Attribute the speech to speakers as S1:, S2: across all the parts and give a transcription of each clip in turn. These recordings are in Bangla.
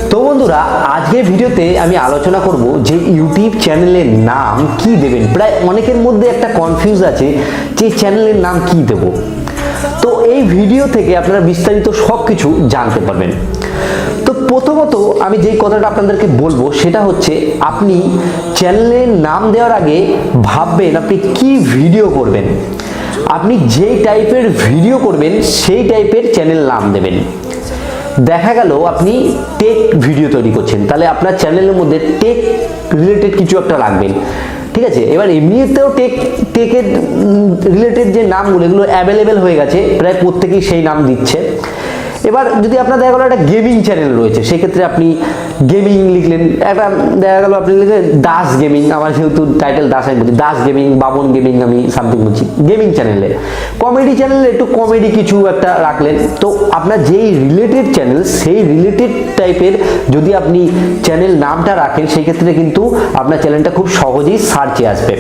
S1: তো বন্ধুরা, আজকের ভিডিওতে আমি আলোচনা করব যে ইউটিউব চ্যানেলের নাম কি দেবেন। প্রায় অনেকের মধ্যে একটা কনফিউজ আছে যে চ্যানেলের নাম কি দেব। তো এই ভিডিও থেকে আপনারা বিস্তারিত সব কিছু জানতে পারবেন। তো প্রথমত আমি যেই কথাটা আপনাদেরকে বলবো সেটা হচ্ছে, আপনি চ্যানেলের নাম দেওয়ার আগে ভাববেন আপনি কি ভিডিও করবেন। আপনি যেই টাইপের ভিডিও করবেন সেই টাইপের চ্যানেল নাম দেবেন। দেখা গেল আপনি টেক ভিডিও তৈরি করছেন, তাহলে আপনার চ্যানেলের মধ্যে টেক রিলেটেড কিছু একটা রাখবেন, ঠিক আছে। এবার এমনিতেও টেকের রিলেটেড যে নামগুলো এগুলো অ্যাভেলেবেল হয়ে গেছে, প্রায় প্রত্যেকেই সেই নাম দিচ্ছে। এবার যদি আপনার দেখা গেলো একটা গেমিং চ্যানেল রয়েছে, সেক্ষেত্রে আপনি গেমিং লিখলেন, একটা দেখা গেলো আপনি লিখলেন দাস গেমিং, আমার যেহেতু টাইটেল দাস আমি বলছি, দাস গেমিং, বাবন গেমিং, আমি সামথিং বলছি গেমিং চ্যানেলে। কমেডি চ্যানেলে একটু কমেডি কিছু একটা রাখলেন। তো আপনার যেই রিলেটেড চ্যানেল সেই রিলেটেড টাইপের যদি আপনি চ্যানেল নামটা রাখেন, সেই ক্ষেত্রে কিন্তু আপনার চ্যানেলটা খুব সহজেই সার্চে আসবে।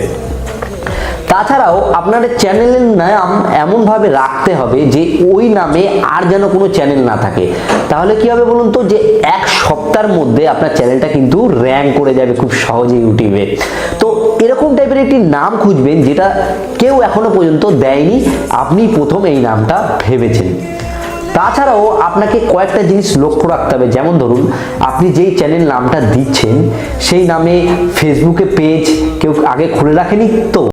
S1: তাছাড়াও আপনার চ্যানেলের নাম এমনভাবে রাখতে হবে যে ওই নামে আর যেন কোনো চ্যানেল না থাকে। তাহলে কি হবে বলুন তো, যে এক সপ্তাহের মধ্যে আপনার চ্যানেলটা কিন্তু র্যাঙ্ক করে যাবে খুব সহজে ইউটিউবে। তো এরকম টাইপের একটি নাম খুঁজবেন যেটা কেউ এখনো পর্যন্ত দেয়নি, আপনি প্রথম এই নামটা ভেবেছেন। তাছাড়াও আপনাকে কয়েকটা জিনিস লক্ষ্য রাখতে হবে, যেমন ধরুন আপনি যেই চ্যানেল নামটা দিচ্ছেন সেই নামে ফেসবুকে পেজ কেউ আগে খুলে রাখেনি তো,